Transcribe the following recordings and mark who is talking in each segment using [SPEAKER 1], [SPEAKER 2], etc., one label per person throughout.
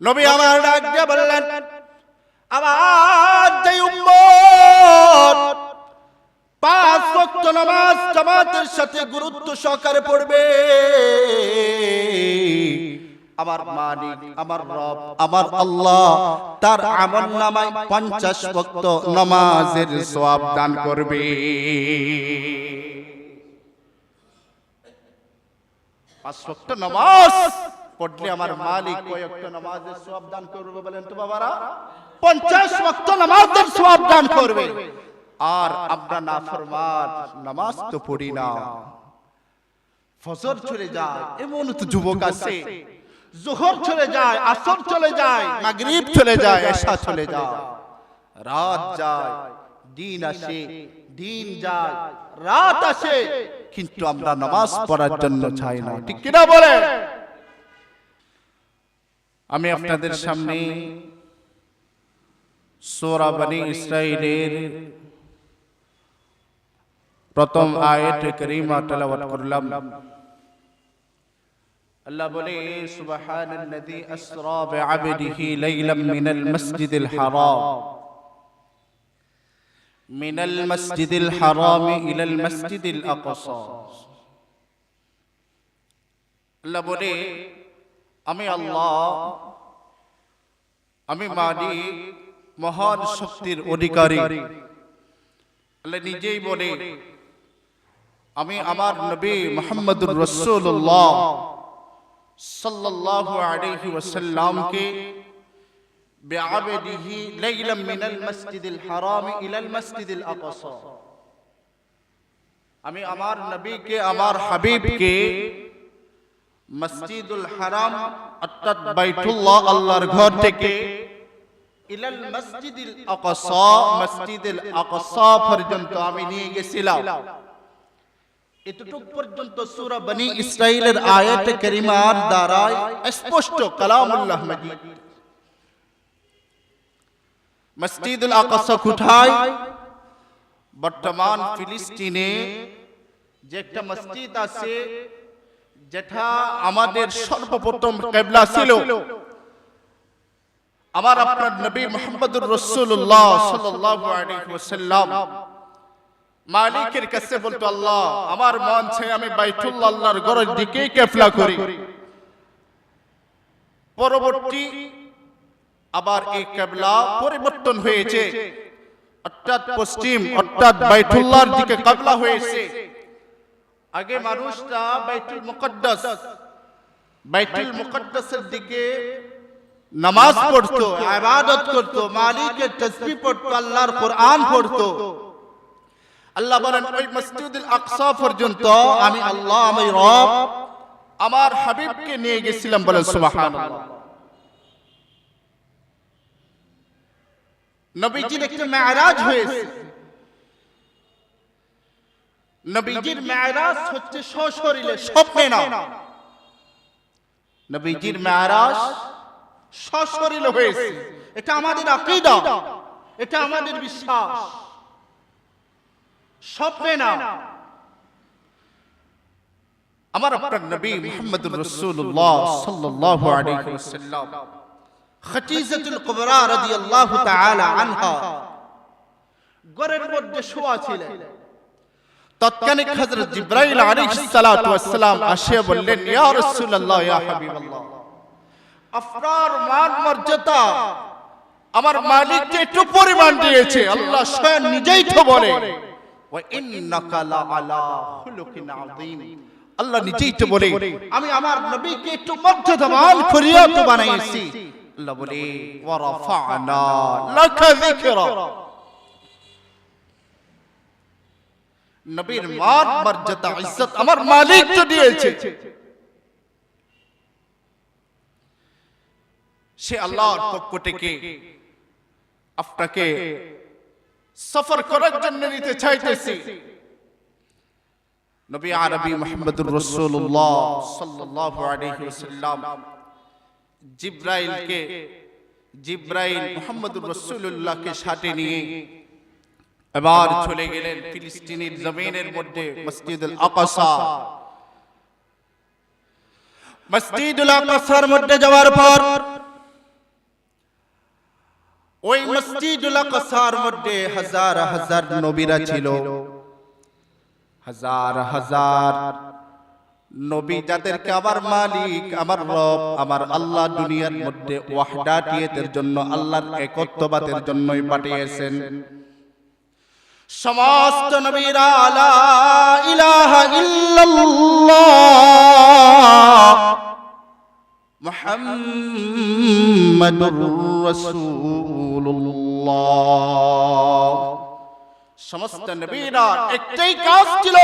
[SPEAKER 1] নবী আমার ডাক দিয়ে বললেন, আমার যে উম্মত 5 ওয়াক্ত নামাজ জামাতের সাথে গুরুত্ব সহকারে পড়বে, আমার মালিক, আমার রব, আমার আল্লাহ তার আমলনামায় 50 ওয়াক্ত নামাজের সওয়াব দান করবে। 5 ওয়াক্ত নামাজ পড়লে আমার মালিক কয় ওয়াক্ত নামাজের সওয়াব দান করবে বলেন তো বাবারা? 50 ওয়াক্ত নামাজের সওয়াব দান করবে। আর আমরা নাফরমান, নামাজ তো পড়ি না, ফজর চলে যায়, এমন তো যুবক আছে যোহর চলে যায়, আসর চলে যায়, মাগরিব চলে যায়, এশা চলে যায়, রাত যায়, দিন আসে, দিন যায়, রাত আসে, কিন্তু আমরা নামাজ পড়ার জন্য চাই না। ঠিক কিনা বলে? আমি আপনাদের সামনে সূরা বনী ইসরাঈলের প্রথম আয়াতে কারীমা তেলাওয়াত করলাম। আল্লাহ বলে, সুবহানাল্লাযী আসরা বিআবদিহি লাইলাম মিনাল মাসজিদিল হারাম ইলাল মাসজিদিল আকসা। আল্লাহ বলে, আমি আল্লাহ, আমি মালিক, মহান শক্তির অধিকারী। আল্লাহ নিজেই বলে, আমি আমার নবী মুহাম্মদুর রাসূলুল্লাহ সাল্লাল্লাহু আলাইহি ওয়াসাল্লামকে বিআবদিহি লাইলাম মিনাল মাসজিদিল হারাম ইলাল মাসজিদিল আকসা, আমি আমার নবীকে, আমার হাবিবকে মসজিদুল হারাম অর্থাৎ বাইতুল্লাহ আল্লাহর ঘর থেকে ইলাল মসজিদিল আকসা, মসজিদুল আকসা পর্যন্ত আমি নিয়ে গেছিলাম। এতটুক পর্যন্ত সূরা বনী ইসরাঈলের আয়াতে কারিমার দ্বারা স্পষ্ট কালামুল্লাহ মাজিদ। মসজিদুল আকসা কোথায়? বর্তমান ফিলিস্তিনে যে একটা মসজিদ আছে, যেটা আমাদের সর্বপ্রথম কিবলা ছিল। আমার আপনার নবী মুহাম্মদুর রাসূলুল্লাহ সাল্লাল্লাহু আলাইহি ওয়াসাল্লাম মালিকের কাছে বলতো, আল্লাহ আমার মন চাই আমি বাইতুল্লাহ আল্লাহর ঘরের দিকেই কিবলা করি। পরবর্তী আবার এই কিবলা পরিবর্তন হয়েছে, অর্থাৎ পশ্চিম অর্থাৎ বাইতুল্লাহর দিকে কিবলা হয়েছে। আগে মানুষরা বাইতুল মুকদ্দাসের দিকে নামাজ পড়তো, ইবাদত করতো, মালিকের তাসবিহ পড়তো, আল্লাহর কোরআন পড়তো। আল্লাহ বলেন, ওই মসজিদুল আকসা পর্যন্ত আমি আল্লাহ, আমি রব, আমার হাবিবকে নিয়ে গেছিলাম। বলেন সুবহানাল্লাহ। নবীজির একটা মেরাজ হয়েছে। নবীজির মেরাজ হচ্ছে সশরীরে, স্বপ্নে না। নবীজির মেরাজ সশরীরে হয়েছে। এটা আমাদের আকীদা, এটা আমাদের বিশ্বাস, স্বপ্নে না। আমার আপনার নবী মুহাম্মদুর রাসূলুল্লাহ সাল্লাল্লাহু আলাইহি ওয়াসাল্লাম খাদিজাতুল কুবরা রাদিয়াল্লাহু তাআলা আনহা ঘরের মধ্যে শোয়া ছিলেন। তৎকালীন হযরত জিবরাইল আলাইহিস সালাতু ওয়াস সালাম আসে বললেন, ইয়া রাসূলুল্লাহ, ইয়া হাবিবাল্লাহ, আপনার মান মর্যাদা আমার মালিককে একটু পরিমাণ দিয়েছে। আল্লাহ স্বয়ং নিজেই তো বলে, ওয়া ইন্নাকা লা আলা খুলুকিন আযীম। আল্লাহ নিজেই তো বলে, আমি আমার নবীকে একটু মর্যাদাবান করিয়া তো বানাইছি। আল্লাহ বলে, ওয়া রাফা'না লাকা যিকরা। নবীর মান মর্যাদা ইজ্জত আমার মালিক তো দিয়েছে। সে আল্লাহর পক্ষ থেকে আপনাকে সফর করার জন্য নিতে চাইতেছি। নবী আরবি মুহাম্মদুর রাসূলুল্লাহ সাল্লাল্লাহু আলাইহি ওয়াসাল্লাম জিবরাইল মুহাম্মদুর রাসূলুল্লাহকে সাথে নিয়ে এবার চলে গেলেন ফিলিস্তিনের জমিনের মধ্যে মসজিদুল আকসা। মসজিদুল আকসার মধ্যে যাওয়ার পর ওই মসজিদুল আকসার মধ্যে হাজার হাজার নবীরা ছিল, হাজার হাজার নবী যাদেরকে আমার মালিক, আমার রব, আমার আল্লাহ দুনিয়ার মধ্যে ওয়াহদানিয়তের জন্য, আল্লাহর একত্ববাদের জন্যই পাঠিয়েছেন। সমস্ত নবীরা লা ইলাহা ইল্লাল্লাহ মুহাম্মাদুর রাসূলুল্লাহ, সমস্ত নবীরা একটাই কাজ ছিল,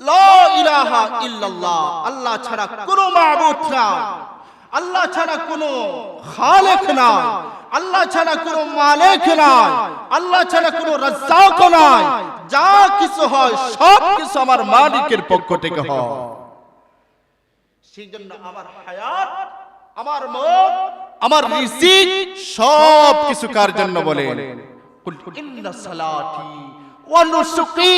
[SPEAKER 1] লা ইলাহা ইল্লাল্লাহ, আল্লাহ ছাড়া কোনো মাবুদ নাই, আল্লাহ ছাড়া কোনো খালেক নাই, আল্লাহ ছাড়া কোনো মালিক নাই, আল্লাহ ছাড়া কোনো রাজ্জাক নাই, যা কিছু হয় সব কিছু আমার মালিকের পক্ষ থেকে হয়। সেজন্য আমার হায়াত, আমার মত, আমার রিজিক সব কিছু কার জন্য বলেন? কুল ইন্না সালাতি ওয়া নুসুকি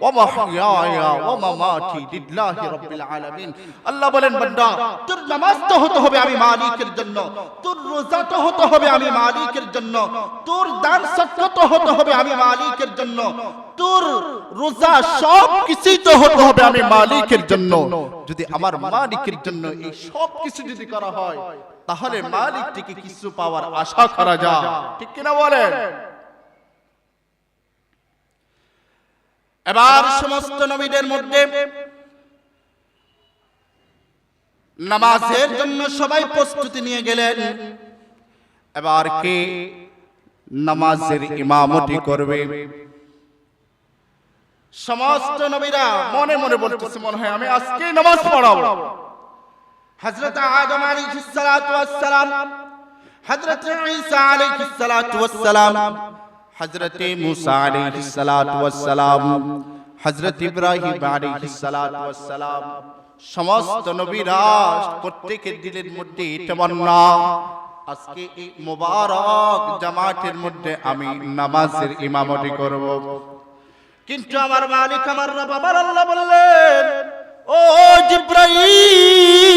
[SPEAKER 1] ওয়া মাহইয়ায়া ওয়া মামাতি লিল্লাহি রাব্বিল আলামিন। আল্লাহ বলেন, বান্দা তোর নামাজ তো হতে হবে আমি মালিকের জন্য, তোর রোজা তো হতে হবে আমি মালিকের জন্য, তোর দান সদকা তো হতে হবে আমি মালিকের জন্য, তোর রোজা সব কিছুই তো হতে হবে আমি মালিকের জন্য। যদি আমার মালিকের জন্য এই সব কিছু যদি করা হয়, তাহলে মালিক থেকে কিছু পাওয়ার আশা করা যায়, ঠিক কিনা বলেন? এবার সমস্ত নবীদের মধ্যে নামাজের জন্য সবাই প্রস্তুতি নিয়ে গেলেন। এবার কে নামাজের ইমামতি করবে? সমস্ত নবীরা মনে মনে বলতেছে, মনে হয় আমি আজকে নামাজ পড়াবো। হযরত আদম আলাইহিস সালাতু ওয়াস সালাম, হযরত ঈসা আলাইহিস সালাতু ওয়াস সালাম, হযরত মুসা আলাইহিস সালাতু ওয়াস সালাম, হযরত ইব্রাহিম আলাইহিস সালাতু ওয়াস সালাম, সমস্ত নবীরা প্রত্যেকের দিলের মধ্যে তামান্না, আজকে এই মোবারক জামাতের মধ্যে আমি নামাজের ইমামতি করব। কিন্তু আমার মালিক, আমার রব, আমার আল্লাহ বললেন, ও জিবরাইল,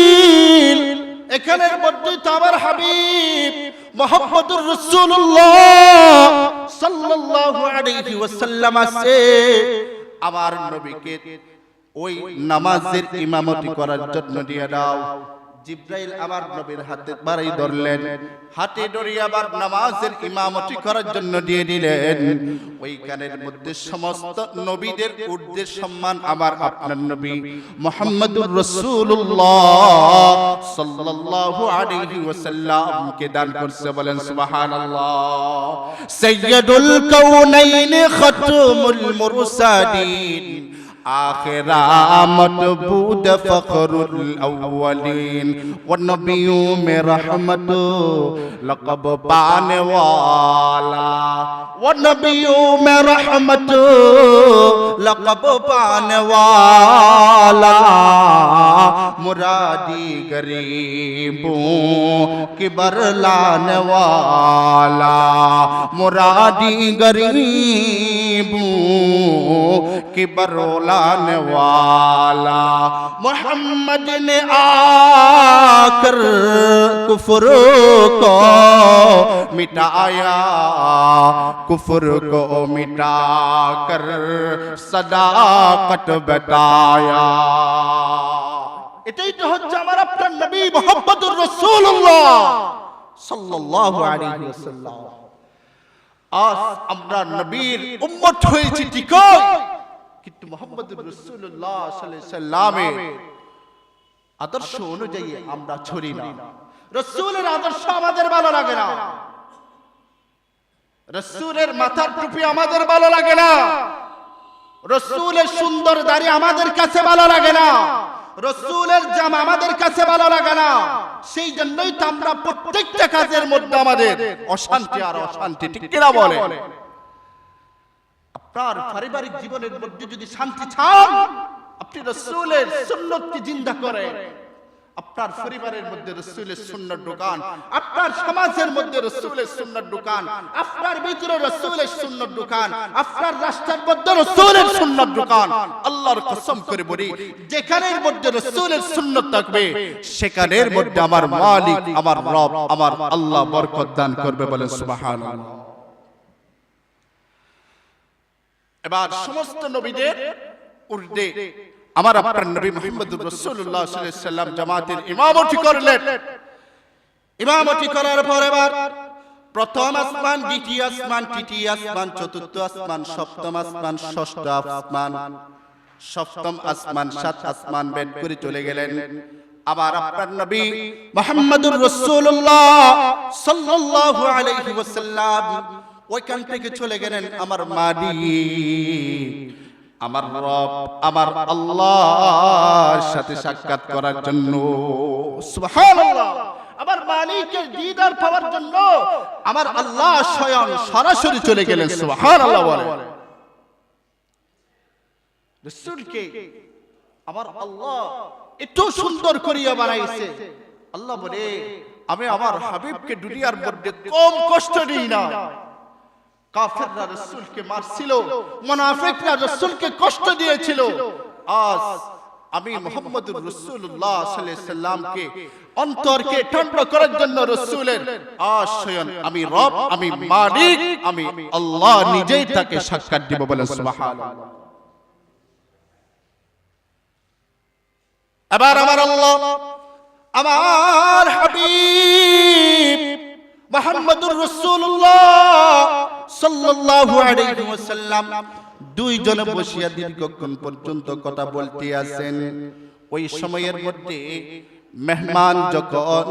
[SPEAKER 1] এখানের মধ্যে তো আমার হাবিব মুহাম্মদুর রাসূলুল্লাহ সাল্লাল্লাহু আলাইহি ওয়াসাল্লাম আছে, আমার নবীকে ওই নামাজের ইমামতি করার জন্য দিয়ে দাও। জিবরাইল আমার নবীর হাতে বাড়ি ধরলেন, হাতে ধরে আবার নামাজের ইমামতি করার জন্য দিয়ে দিলেন। ওইখানের মধ্যে সমস্ত নবীদের ঊর্ধ্বে সম্মান আমার আপনার নবী মুহাম্মদুর রাসূলুল্লাহ সাল্লাল্লাহু আলাইহি ওয়াসাল্লাম কে দান করছে, বলেন সুবহানাল্লাহ। সাইয়্যিদুল কাউনাইন খাতামুল মুরসালিন, आखिरा मतबूद फखरुल अव्वलीन, व नबियों में रहमत लक़ब पाने वाला, व नबियों में रहमत लक़ब पाने वाला, मुरादी गरीबों की बरलाने वाला, मुरादी गरीबों की बरला वाला, मोहम्मद ने आकर कुफ्र को मिटाया, कुफ्र को मिटाकर सदाकत बताया। এটাই তো হচ্ছে আমার আপনার নবী মুহাম্মদুর রাসূলুল্লাহ সাল্লাল্লাহু আলাইহি ওয়াসাল্লাম। আজ আমরা নবীর উম্মত হয়েছি ঠিকই, কিন্তু মুহাম্মদুর রাসূলুল্লাহ সাল্লাল্লাহু আলাইহি সাল্লামের আদর্শ অনুযায়ী আমরা চলি না। রাসূলের আদর্শ আমাদের ভালো লাগে না, রাসূলের মাথার টুপি আমাদের ভালো লাগে না, রাসূলের সুন্দর দাড়ি আমাদের কাছে ভালো লাগে না, রাসূলের জামা আমাদের কাছে ভালো লাগে না। সেই জন্যই তো আমরা প্রত্যেকটা কাজের মধ্যে আমাদের অশান্তি আর অশান্তি, ঠিক কিনা বলে? আপনার পারিবারিক জীবনের মধ্যে যদি শান্তি চান, আপনি রাসূলের সুন্নতকে জিন্দা করেন। আপনার পরিবারের মধ্যে রাসূলের সুন্নাত ঢুকান, আপনার সমাজের মধ্যে রাসূলের সুন্নাত ঢুকান, আপনার ভিতরে রাসূলের সুন্নাত ঢুকান, আপনার রাষ্ট্রের মধ্যে রাসূলের সুন্নাত ঢুকান। আল্লাহর কসম করে বলি, যেখানের মধ্যে রাসূলের সুন্নাত থাকবে সেখানের মধ্যে আমার মালিক, আমার রব, আমার আল্লাহ বরকত দান করবে, বলেন সুবহানাল্লাহ। এবার সমস্ত নবীদের ঊর্ধ্বে আমার আপনার নবী মুহাম্মদুর রাসূলুল্লাহ সাল্লাল্লাহু আলাইহি ওয়াসাল্লাম জামাতের ইমামতি করলেন। ইমামতি করার পর এবার প্রথম আসমান, দ্বিতীয় আসমান, তৃতীয় আসমান, চতুর্থ আসমান, সপ্তম আসমান, ষষ্ঠ আসমান, সপ্তম আসমান, সাত আসমান বেদ করে চলে গেলেন। আবার আপনার নবী মুহাম্মদুর রাসূলুল্লাহ সাল্লাল্লাহু আলাইহি ওয়াসাল্লাম ওইখান থেকে চলে গেলেন আমার মালিক, আমার রব, আমার আল্লাহর সাথে সাক্ষাৎ করার জন্য। সুবহানাল্লাহ। আমার মালিকের দিদার পাওয়ার জন্য আমার আল্লাহ স্বয়ং সরাসরি চলে গেলেন। সুবহানাল্লাহ বলেন। রাসূলকে আমার আল্লাহ এত সুন্দর করিয়া বানাইছে। আল্লাহ বলে, আমি আমার হাবিবকে দুনিয়ার মধ্যে কম কষ্ট দিই না। কাফেররা রাসূলকে মারছিল, মুনাফিকরা রাসূলকে কষ্ট দিয়েছিল। আজ আমি মুহাম্মদুর রাসূলুল্লাহ সাল্লাল্লাহু আলাইহি ওয়াসাল্লামকে অন্তরকে ঠান্ডা করার জন্য রাসূলের স্বয়ং আমি রব, আমি মালিক, আমি আল্লাহ নিজেই তাকে সাক্ষাৎ দিব, বলেন সুবহানাল্লাহ। এবার আমার আল্লাহ, আমার হাবিব মুহাম্মদুর রাসূলুল্লাহ সাল্লাল্লাহু আলাইহি ওয়াসাল্লাম দুইজনে বসিয়া দীর্ঘক্ষণ পর্যন্ত কথা বলতে আছেন। ওই সময়ের মধ্যে মেহমান যখন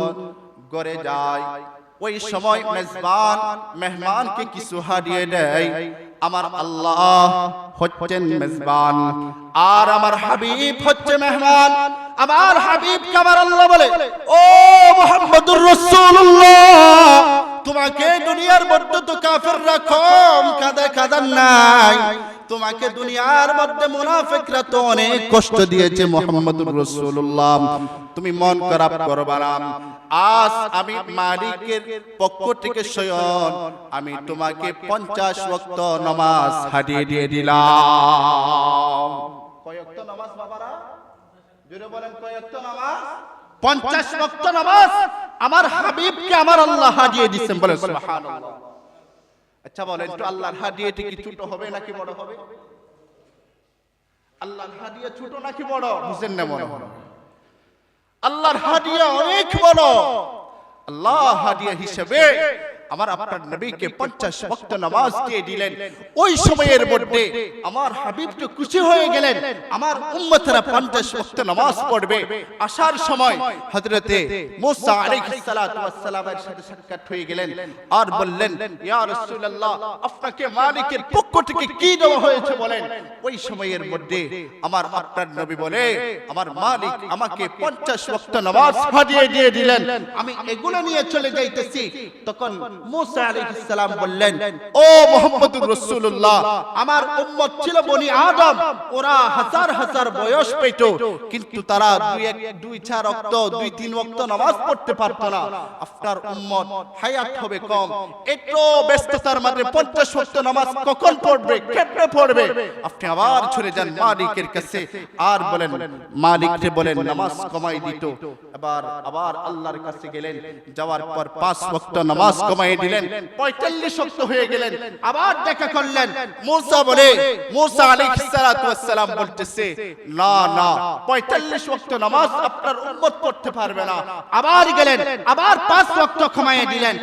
[SPEAKER 1] ঘরে যায়, ওই সময় মেজবান মেহমানকে কিছু হারিয়ে দেয়। আমার আল্লাহ হচ্ছেন মেজবান আর আমার হাবিব হচ্ছে মেহমান। আমার হাবিবকে আমার আল্লাহ বলে, ও মুহাম্মদুর রাসূলুল্লাহ, তোমাকে দুনিয়ার মধ্যে তো কাফেররা কম কাঁদান নাই, তোমাকে দুনিয়ার মধ্যে মুনাফিকরা তো অনেক কষ্ট দিয়েছে। মুহাম্মদুর রাসূলুল্লাহ, তুমি মন খারাপ করবা না। আজ আমি মালিকের পক্ষ থেকে স্বয়ং আমি তোমাকে 50 ওয়াক্ত নামাজ হাদিয়ে দিয়ে দিলাম। কয় ওয়াক্ত নামাজ বাবারা? জোরে বলেন, কয় ওয়াক্ত নামাজ? 50 ওয়াক্ত নামাজ আমার হাবিবকে আমার আল্লাহ হাদিয়ে দিয়েছেন, বলেন সুবহানাল্লাহ। আচ্ছা বলেন তো, আল্লাহর হাদিয়াটি কি ছোট হবে নাকি বড় হবে? আল্লাহর হাদিয়া ছোট নাকি বড়? বুঝেন না মনে হয় আল্লাহর হাদিয়া অনেক বড়। আল্লাহ হাদিয়া হিসেবে আমার আপনার নবীকে 50 ওয়াক্ত নামাজ দিয়ে দিলেন। ওই সময়ের মধ্যে আমার হাবিব তো খুশি হয়ে গেলেন, আমার উম্মতরা 50 ওয়াক্ত নামাজ পড়বে। আসার সময় হযরতে মুসা আলাইহিস সালাতু ওয়াস সালামের সাথে সাক্ষাৎ হয়ে গেলেন আর বললেন, ইয়া রাসূলুল্লাহ, আপনাকে মালিকের পক্ষ থেকে কি দেওয়া হয়েছে বলেন। ওই সময়ের মধ্যে আমার আপনার নবী বলে, আমার মালিক আমাকে 50 ওয়াক্ত নামাজ হাদিয়ে দিয়ে দিলেন, আমি এগুলো নিয়ে চলে যাইতেছি। তখন মুসা আলাইহিস সালাম বললেন, ও মুহাম্মদুর রাসূলুল্লাহ, আমার উম্মত ছিল বনি আদম, ওরা হাজার হাজার বয়স পেত, কিন্তু তারা 2-4 ওয়াক্ত 2-3 ওয়াক্ত নামাজ পড়তে পারত না। আপনার উম্মত হায়াত হবে কম, এত ব্যস্ততার মধ্যে 50 ওয়াক্ত নামাজ কখন পড়বে, কেমনে পড়বে? আপনি আবার চলে যান মালিকের কাছে আর বলেন, মালিককে বলেন নামাজ কমাই দিত। আবার আল্লাহর কাছে গেলেন, যাওয়ার পর 5 ওয়াক্ত নামাজ কমাই দিলেন, 45 ওয়াক্ত হয়ে গেলেন। আবার দেখা করলেন, মুসা বলে, মুসা আলাইহিস সালাতু ওয়াস সালাম বলতেছে, না না, 45 ওয়াক্ত নামাজ আপনার উম্মত পড়তে পারবে না। আবার গেলেন, আবার 5 ওয়াক্ত কমাইয়া দিলেন।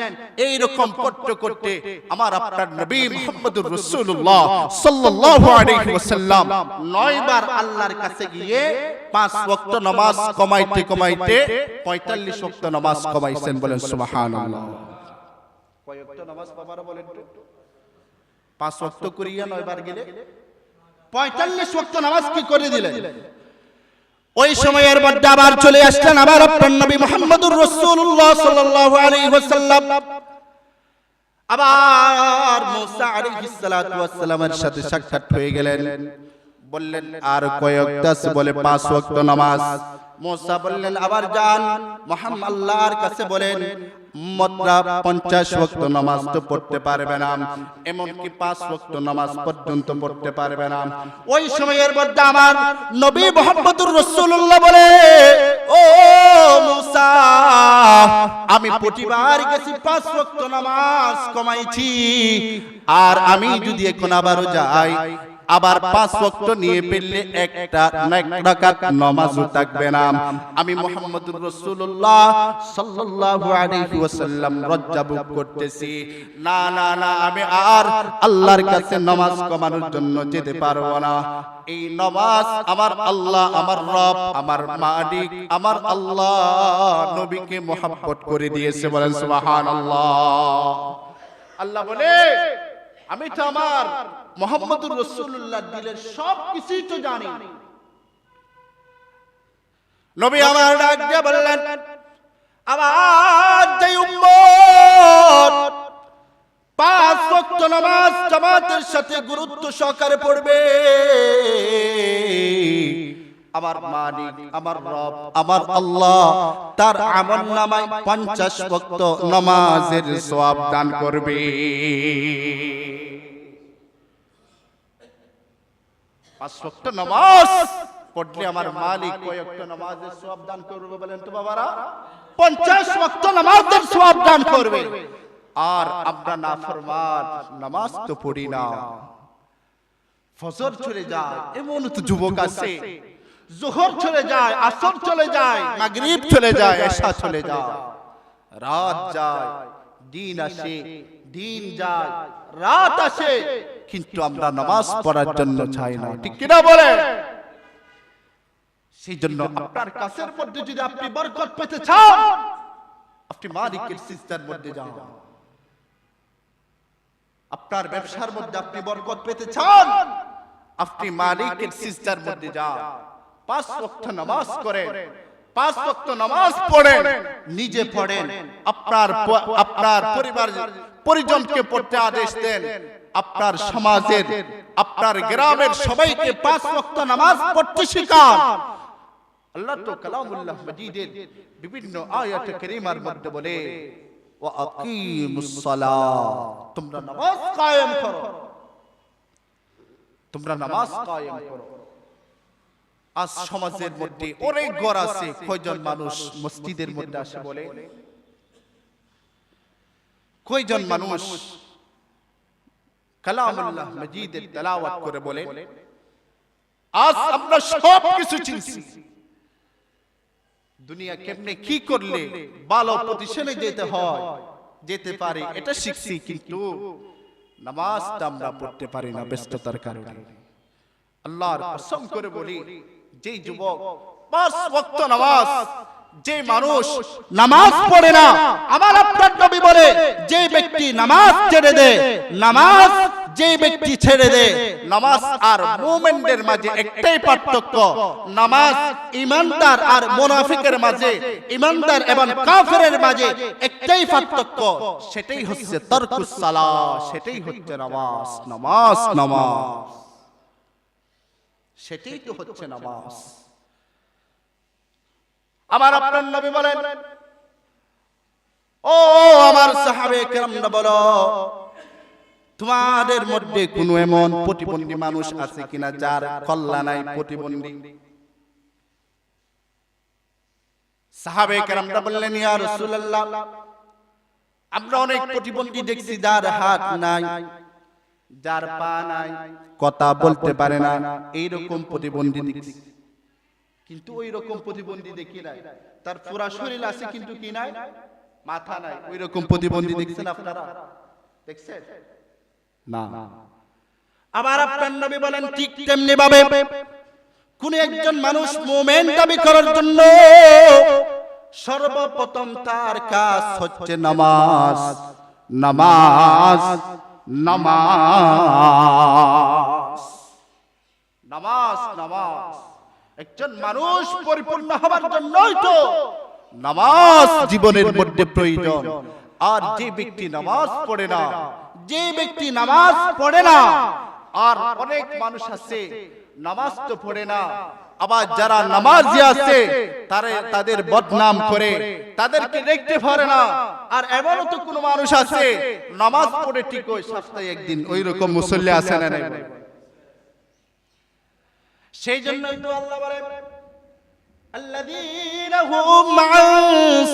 [SPEAKER 1] এই রকম করতে করতে আমার আপনার নবী মুহাম্মদুর রাসূলুল্লাহ সাল্লাল্লাহু আলাইহি ওয়াসাল্লাম 9 বার আল্লাহর কাছে গিয়ে 5 ওয়াক্ত নামাজ কমাইতে কমাইতে 45 ওয়াক্ত নামাজ কমাইছেন, বলেন সুবহানাল্লাহ। কয় ওয়াক্ত নামাজ বাবারা বলেন তো? 5 ওয়াক্ত করিয়া 9 বার গেলে 45 ওয়াক্ত নামাজ কি করে দিলেন? ওই সময়ের মধ্যে আবার চলে আসলেন আবার আপনার নবী মুহাম্মদুর রাসূলুল্লাহ সাল্লাল্লাহু আলাইহি ওয়াসাল্লাম। আবার মুসা আলাইহিস সালাতু ওয়াস সালামের সাথে সাক্ষাৎ হয়ে গেলেন। বললেন আর কয়েকটা আছে, বলে 5 ওয়াক্ত নামাজ। মুসা বললেন আবার যান মুহাম্মদ আল্লাহর কাছে বলেন উম্মতরা 50 ওয়াক্ত নামাজ তো পড়তে পারবে না, এমনকি 5 ওয়াক্ত নামাজ পর্যন্ত পড়তে পারবে না। ওই সময়ের মধ্যে আমার নবী মুহাম্মদুর রাসূলুল্লাহ বলে, ও মুসা, আমি প্রতিবার গেছি 5 ওয়াক্ত নামাজ কমাইছি, আর আমি যদি এখন আবারও যাই, আবার 5 ওয়াক্ত নিয়ে ফেললে একটা রাকাত নামাজও থাকবে না। আমি মুহাম্মদুর রাসূলুল্লাহ সাল্লাল্লাহু আলাইহি ওয়াসাল্লাম লজ্জা ভোগ করতেছি। না না না, আমি আর আল্লাহর কাছে নামাজ কমানোর জন্য যেতে পারবো না। এই নামাজ আমার আল্লাহ, আমার রব, আমার মালিক, আমার আল্লাহ নবীকে মহব্বত করে দিয়েছে। বলেন সুবহানাল্লাহ। আল্লাহ বলে, আমি তো আমার মুহাম্মদুর রাসূলুল্লাহ দিলের সব কিছুই তো জানি। নবী আমার ডাক দিয়ে বললেন, আমার যে উম্মত 5 ওয়াক্ত নামাজ জামাতের সাথে গুরুত্ব সহকারে পড়বে, আমার মালিক, আমার রব, আমার আল্লাহ তার আমলনামায় 50 ওয়াক্ত নামাজের সওয়াব দান করবে। 5 ওয়াক্ত নামাজ পড়লে আমার মালিক কয় ওয়াক্ত নামাজের সওয়াব দান করবে বলেন তো বাবারা? 50 ওয়াক্ত নামাজের সওয়াব দান করবে। আর আমরা নাফরমান, নামাজ তো পড়ি না, ফজর চলে যায়, এমন তো যুবক আছে, যোহর চলে যায়, আসর চলে যায়, মাগরিব চলে যায়, এশা চলে যায়, রাত যায়, দিন আসে, দিন যায়, রাত আসে, কিন্তু আমরা নামাজ পড়ার জন্য চাই না। ঠিক কিনা বলে? সেই জন্য আপনার কাছের মধ্যে যদি আপনি বরকত পেতে চান, আপনি মালিকের সিজদার মধ্যে যান। আপনার ব্যবসার মধ্যে আপনি বরকত পেতে চান, আপনি মালিকের সিজদার মধ্যে যান। 5 ওয়াক্ত নামাজ করেন, 5 ওয়াক্ত নামাজ পড়েন, নিজে পড়েন, আপনার পরিবার পরিজনকে পড়তে আদেশ দেন, আপনার সমাজের, আপনার গ্রামের সবাইকে 5 ওয়াক্ত নামাজ পড়তে শিখান। আল্লাহ তো কালামুল্লাহ মাজিদের বিভিন্ন আয়াতে কারীমার মধ্যে বলে, ওয়া আকিমুস সালাত, তোমরা নামাজ কায়েম করো, তোমরা নামাজ কায়েম করো। আজ সমাজের মধ্যে অনেক ঘর আছে, কয়জন মানুষ মসজিদের মধ্যে আসে বলে? কয়জন মানুষ কালামুল্লাহ মাজিদের তেলাওয়াত করে বলে? আজ আমরা সব কিছু চিনছি, দুনিয়া কেমনে কি করলে ভালো পজিশনে যেতে হয়, যেতে পারি, এটা শিখছি, কিন্তু নামাজটা আমরা পড়তে পারি না ব্যস্ততার কারণে। আল্লাহর কসম করে বলি, যেই যুবক 5 ওয়াক্ত নামাজ, যে মানুষ নামাজ পড়ে না, আমার আপনার নবী বলে, যে ব্যক্তি নামাজ ছেড়ে দেয়, নামাজ যে ব্যক্তি ছেড়ে দেয়, নামাজ আর মুমিনদের মাঝে একটাই পার্থক্য, নামাজ ইমানদার আর মুনাফিকের মাঝে, ইমানদার এবং কাফেরের মাঝে একটাই পার্থক্য, সেটাই হচ্ছে তারকুস সালাত, সেটাই হচ্ছে নামাজ। নামাজ নামাজ সেটাই তো হচ্ছে নামাজ। আমার আপনার নবী বলেন, ও আমার সাহাবে কেরামরা, বলো তোমাদের মধ্যে কোন এমন প্রতিবন্ধী মানুষ আছে কিনা যার কল্যাণ নাই? প্রতিবন্ধী সাহাবে কেরামরা বললেন, ইয়া রাসূলুল্লাহ, আমরা অনেক প্রতিবন্ধী দেখছি যার হাত নাই, যার পা নাই, কথা বলতে পারে না, এইরকম প্রতিবন্ধী দেখছি। কিন্তু ওই রকম প্রতিবন্ধী দেখি নাই, তার পুরা শরীর আছে কিন্তু কি নাই? মাথা নাই। ওই রকম প্রতিবন্ধী দেখছেন আপনারা? দেখছেন না? আবার আপনার নবী বলেন, ঠিক তেমনি ভাবে কোন একজন মানুষ মুমিন দাবি করার জন্য সর্বপ্রথম তার কাজ হচ্ছে নামাজ। নামাজ নামাজ নামাজ নামাজ। একজন মানুষ পরিপূর্ণ হবার জন্যই তো নামাজ জীবনের মধ্যে প্রয়োজন। আর যে ব্যক্তি নামাজ পড়ে না, যে ব্যক্তি নামাজ পড়ে না, আর অনেক মানুষ আছে নামাজ তো পড়ে না, আবার যারা নামাজি আছে তাদের বদনাম করে, তাদেরকে দেখতে পারে না। আর এমনও তো কোনো মানুষ আছে নামাজ পড়ে ঠিক ওই সপ্তাহে একদিন ওই রকম মুসল্লি আছে না নাই? সেই জন্যই তো আল্লাহ বলেন الذين هم عن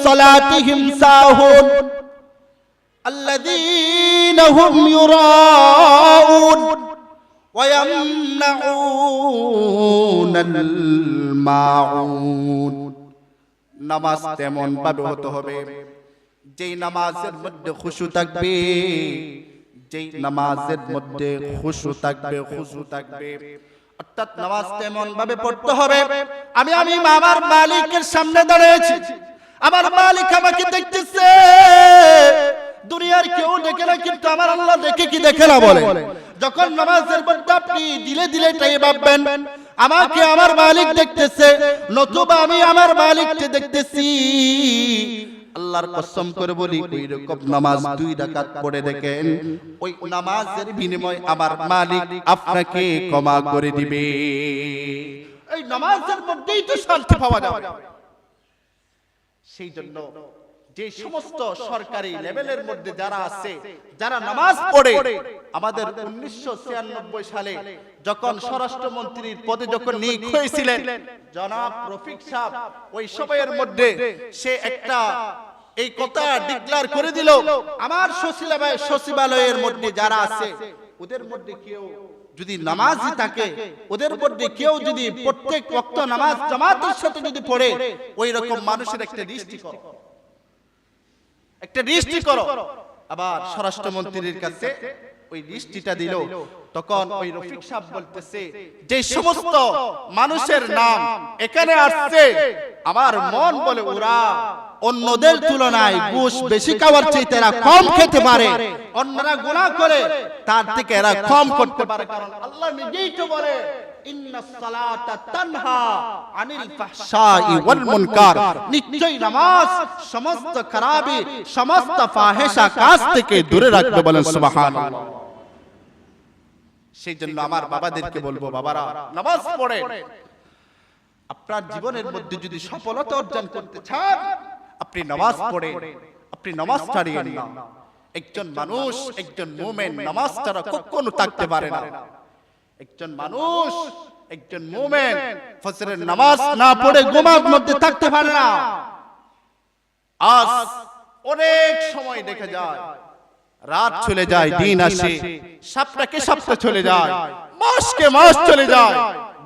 [SPEAKER 1] صلاتهم ساهون الذين هم يراءون ويمنعون الماعون। নামাজ তেমন ভাবে হতে হবে যেই নামাজের মধ্যে খুশু থাকবে, যেই নামাজের মধ্যে খুশু থাকবে, খুশু থাকবে, অর্থাৎ নামাজ তেমন ভাবে পড়তে হবে আমি আমার মালিকের সামনে দাঁড়িয়েছি, আমার মালিক আমাকে দেখতেছে, দুনিয়ার কেউ দেখে না কিন্তু আমার আল্লাহ দেখে কি দেখে না বলে। যখন নামাজের মধ্যে আপনি দিলে দিলে তাই ভাববেন আমাকে আমার মালিক দেখতেছে, নতুবা আমি আমার মালিককে দেখতেছি। আল্লাহর কসম করে বলি ওই রকম নামাজ 2 রাকাত পড়ে দেখেন, ওই নামাজের বিনিময়ে আমার মালিক আপনাকে ক্ষমা করে দিবে। এই নামাজের মধ্যেই তো শান্তি পাওয়া যাবে। সেই জন্য যে সমস্ত সরকারি লেভেলের মধ্যে যারা আছে, যারা নামাজ পড়ে, আমাদের 1996 সালে যখন স্বরাষ্ট্রমন্ত্রীর পদে যখন নিয়োগ হয়েছিলেন জনাব রফিক সাহেব, ওই সময়ের মধ্যে সে একটা এই কথা ডিক্লেয়ার করে দিল, আমার সচিবালয়ের মধ্যে যারা আছে ওদের মধ্যে কেউ যদি নামাজি থাকে, ওদের মধ্যে কেউ যদি প্রত্যেক ওয়াক্ত নামাজ জামাতের সাথে যদি পড়ে, ওই রকম মানুষের একটা দৃষ্টি করো, একটা দৃষ্টি করো। আবার স্বরাষ্ট্রমন্ত্রীর কাছে ওই দৃষ্টিটা দিল, তখন ওই রফিক সাহেব বলতেছে যে সমস্ত মানুষের নাম এখানে আসছে, আমার মন বলে ওরা অন্যদের তুলনায় ঘুষ বেশি খাওয়ার চাইতে এরা কম খেতে পারে, অন্যরা গুনাহ করে তার থেকে এরা কম করতে পারে। কারণ আল্লাহ নিজেই তো বলে ইন্নাস সালাতা তানহা আনিল ফাহশাই ওয়াল মুনকার, নিশ্চয়ই নামাজ সমস্ত খারাপি, সমস্ত ফাহিশা কাজ থেকে দূরে রাখবে। বলেন সুবহানাল্লাহ। সেই জন্য আমার বাবাদেরকে বলবো, বাবারা নামাজ পড়ে আপনার জীবনের মধ্যে যদি সফলতা অর্জন করতে চান, আপনি নামাজ পড়ে, আপনি নামাজ ছাড়িয়েন না। একজন মানুষ, একজন মুমিন নামাজ ছাড়া কখনো থাকতে পারে না। একজন মানুষ, একজন মুমিন ফজরের নামাজ না পড়ে ঘুমের মধ্যে থাকতে পারে না। আজ অনেক সময় দেখা যায় রাত চলে যায়, দিন আসে, সপ্তাহকে সপ্তাহ চলে যায়, মাসকে মাস চলে যায়,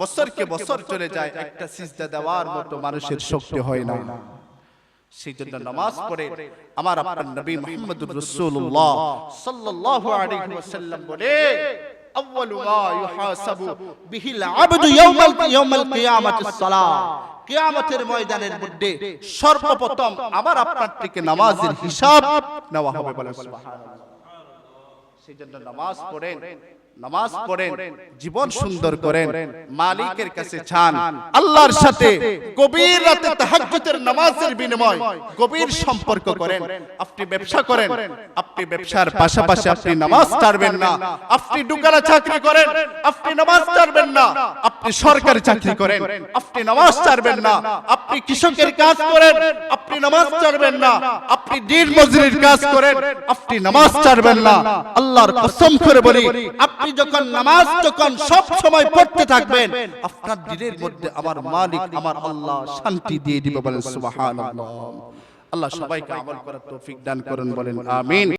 [SPEAKER 1] বছরকে বছর চলে যায়, একটা সিজদা দেওয়ার মতো মানুষের শক্তি হয় না। সেই জন্য নামাজ পড়ে আমার আপনার নবী মুহাম্মদুর রাসূলুল্লাহ সাল্লাল্লাহু আলাইহি ওয়াসাল্লাম বলে আউয়ালু মা ইউহাসাবু বিহিল আবদু ইয়াউমাল কিয়ামাতিস সালাহ, কিয়ামতের ময়দানের মধ্যে সর্বপ্রথম আমার আপনার থেকে নামাজের হিসাব নেওয়া হবে। বলেন সুবহানাল্লাহ। সেই জন্য নামাজ পড়েন, নামাজ পড়েন, জীবন সুন্দর করেন, মালিকের কাছে চান, আল্লাহর সাথে গভীর রাতে তাহাজ্জুদের নামাজের বিনিময় গভীর সম্পর্ক করেন। আপনি ব্যবসা করেন, আপনি ব্যবসার পাশাপাশি আপনি নামাজ ছাড়বেন না। আপনি দোকানে চাকরি করেন, আপনি নামাজ ছাড়বেন না। আপনি সরকারি চাকরি করেন, আপনি নামাজ ছাড়বেন না। আপনি কৃষকের কাজ করেন, আপনি নামাজ ছাড়বেন না। আপনি দিন মজুরির কাজ করেন, আপনি নামাজ ছাড়বেন না। আল্লাহর কসম করে বলি, আপনি যখন নামাজ যখন সব সময় পড়তে থাকবেন, আপনার দিলের মধ্যে আমার মালিক আমার আল্লাহ শান্তি দিয়ে দিবে। বলেন সুবহানাল্লাহ। আল্লাহ সবাইকে আমল করার তৌফিক দান করুন। বলেন আমিন।